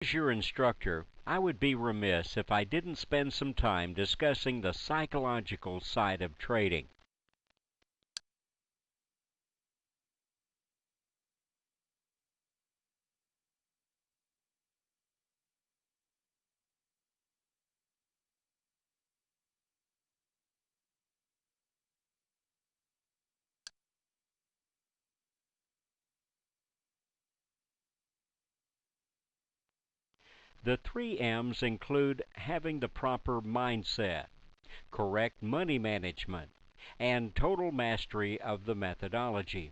As your instructor, I would be remiss if I didn't spend some time discussing the psychological side of trading. The three M's include having the proper mindset, correct money management, and total mastery of the methodology.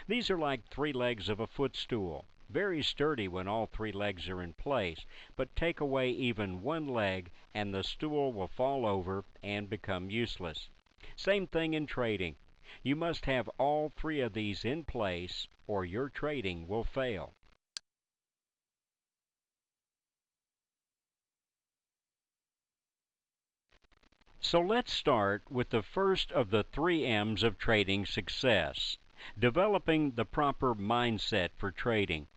These are like three legs of a footstool, very sturdy when all three legs are in place, but take away even one leg and the stool will fall over and become useless. Same thing in trading. You must have all three of these in place or your trading will fail. So let's start with the first of the three M's of trading success, developing the proper mindset for trading.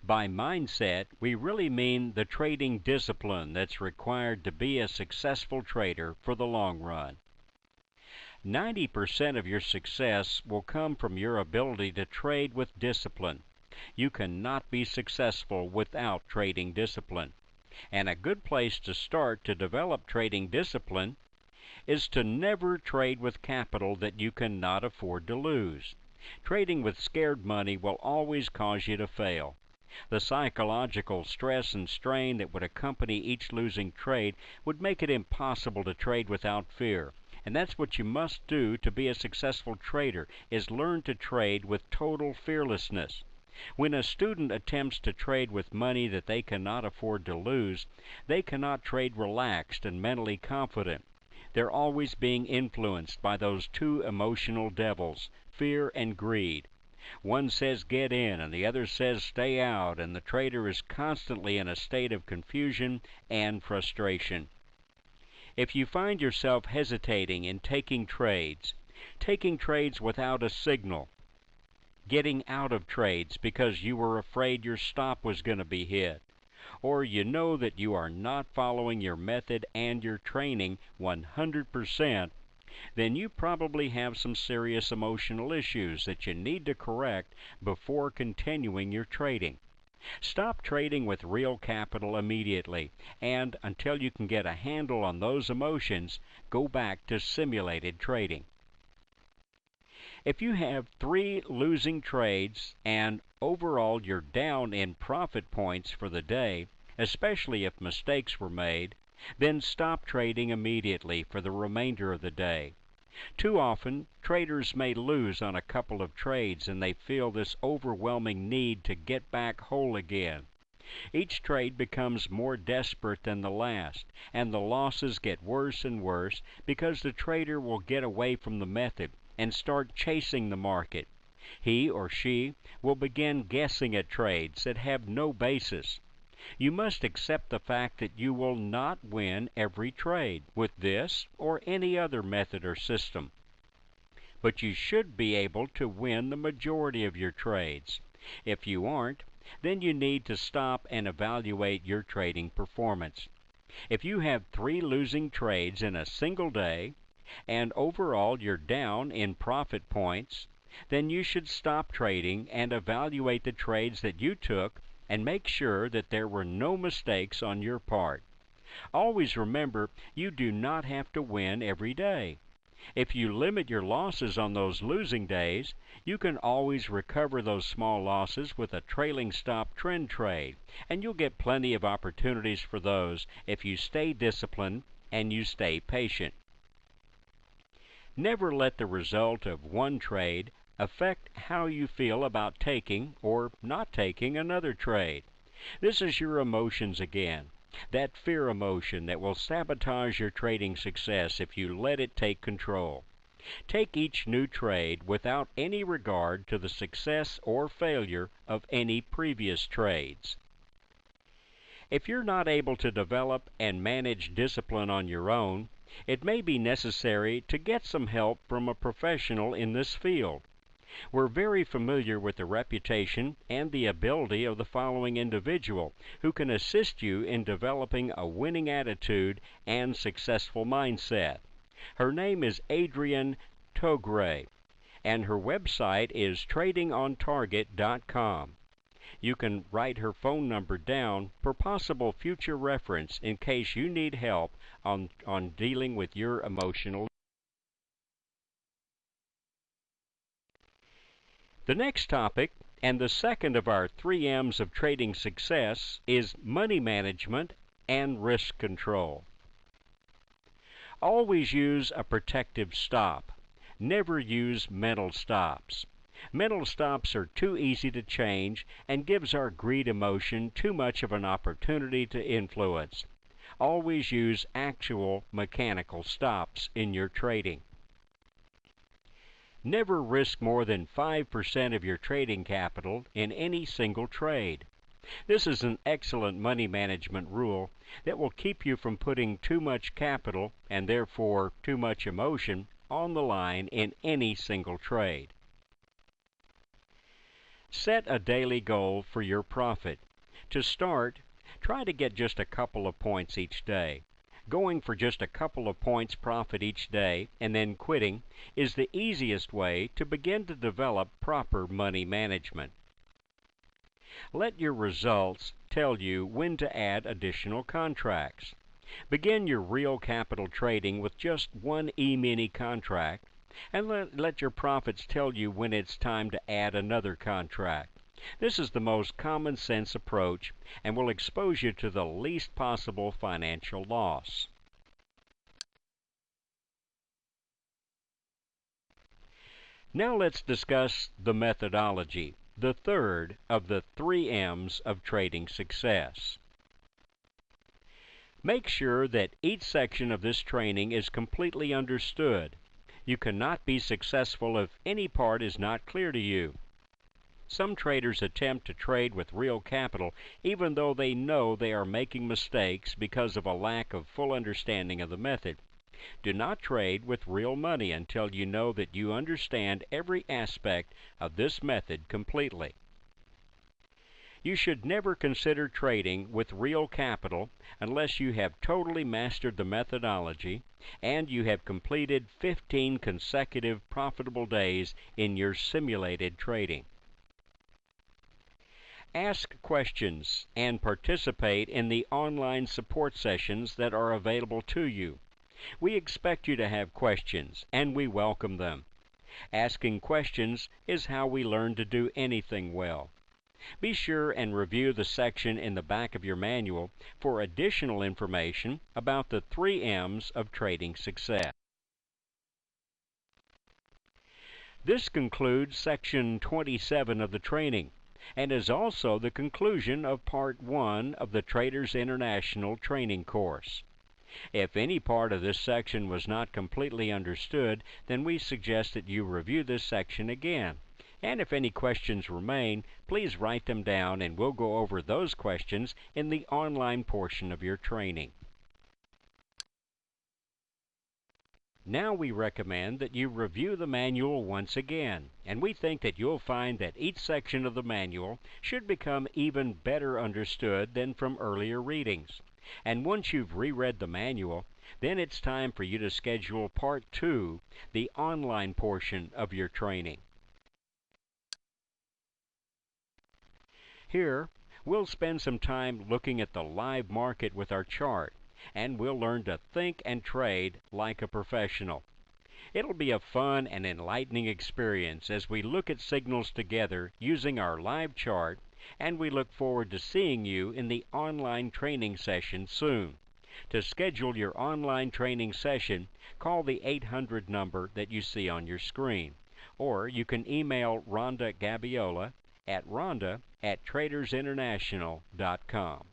By mindset, we really mean the trading discipline that's required to be a successful trader for the long run. 90% of your success will come from your ability to trade with discipline. You cannot be successful without trading discipline. And a good place to start to develop trading discipline is to never trade with capital that you cannot afford to lose. Trading with scared money will always cause you to fail. The psychological stress and strain that would accompany each losing trade would make it impossible to trade without fear. And that's what you must do to be a successful trader, is learn to trade with total fearlessness. When a student attempts to trade with money that they cannot afford to lose, they cannot trade relaxed and mentally confident. They're always being influenced by those two emotional devils, fear and greed. One says get in and the other says stay out, and the trader is constantly in a state of confusion and frustration. If you find yourself hesitating in taking trades without a signal, getting out of trades because you were afraid your stop was going to be hit, or you know that you are not following your method and your training 100%, then you probably have some serious emotional issues that you need to correct before continuing your trading. Stop trading with real capital immediately, and until you can get a handle on those emotions, go back to simulated trading. If you have three losing trades and overall you're down in profit points for the day, especially if mistakes were made, then stop trading immediately for the remainder of the day. Too often, traders may lose on a couple of trades and they feel this overwhelming need to get back whole again. Each trade becomes more desperate than the last, and the losses get worse and worse because the trader will get away from the method and start chasing the market. He or she will begin guessing at trades that have no basis. You must accept the fact that you will not win every trade with this or any other method or system. But you should be able to win the majority of your trades. If you aren't, then you need to stop and evaluate your trading performance. If you have three losing trades in a single day, and overall you're down in profit points, then you should stop trading and evaluate the trades that you took and make sure that there were no mistakes on your part. Always remember, you do not have to win every day. If you limit your losses on those losing days, you can always recover those small losses with a trailing stop trend trade, and you'll get plenty of opportunities for those if you stay disciplined and you stay patient. Never let the result of one trade affect how you feel about taking or not taking another trade. This is your emotions again, that fear emotion that will sabotage your trading success if you let it take control. Take each new trade without any regard to the success or failure of any previous trades. If you're not able to develop and manage discipline on your own, it may be necessary to get some help from a professional in this field. We're very familiar with the reputation and the ability of the following individual who can assist you in developing a winning attitude and successful mindset. Her name is Adrienne Togre, and her website is tradingontarget.com. You can write her phone number down for possible future reference in case you need help on dealing with your emotional. The next topic, and the second of our 3 M's of trading success, is money management and risk control. Always use a protective stop. Never use mental stops. Mental stops are too easy to change and gives our greed emotion too much of an opportunity to influence. Always use actual mechanical stops in your trading. Never risk more than 5% of your trading capital in any single trade. This is an excellent money management rule that will keep you from putting too much capital, and therefore too much emotion, on the line in any single trade. Set a daily goal for your profit. To start, try to get just a couple of points each day. Going for just a couple of points profit each day and then quitting is the easiest way to begin to develop proper money management. Let your results tell you when to add additional contracts. Begin your real capital trading with just one E-mini contract, and let your profits tell you when it's time to add another contract. This is the most common sense approach and will expose you to the least possible financial loss. Now let's discuss the methodology, the third of the 3 M's of trading success. Make sure that each section of this training is completely understood. You cannot be successful if any part is not clear to you. Some traders attempt to trade with real capital even though they know they are making mistakes because of a lack of full understanding of the method. Do not trade with real money until you know that you understand every aspect of this method completely. You should never consider trading with real capital unless you have totally mastered the methodology and you have completed 15 consecutive profitable days in your simulated trading. Ask questions and participate in the online support sessions that are available to you. We expect you to have questions, and we welcome them. Asking questions is how we learn to do anything well. Be sure and review the section in the back of your manual for additional information about the 3 M's of trading success. This concludes Section 27 of the training, and is also the conclusion of Part 1 of the Traders International training course. If any part of this section was not completely understood, then we suggest that you review this section again. And if any questions remain, please write them down and we'll go over those questions in the online portion of your training. Now we recommend that you review the manual once again, and we think that you'll find that each section of the manual should become even better understood than from earlier readings. And once you've reread the manual, then it's time for you to schedule Part 2, the online portion of your training. Here, we'll spend some time looking at the live market with our chart, and we'll learn to think and trade like a professional. It'll be a fun and enlightening experience as we look at signals together using our live chart, and we look forward to seeing you in the online training session soon. To schedule your online training session, call the 800 number that you see on your screen, or you can email Rhonda Gabiola at rhonda@tradersinternational.com.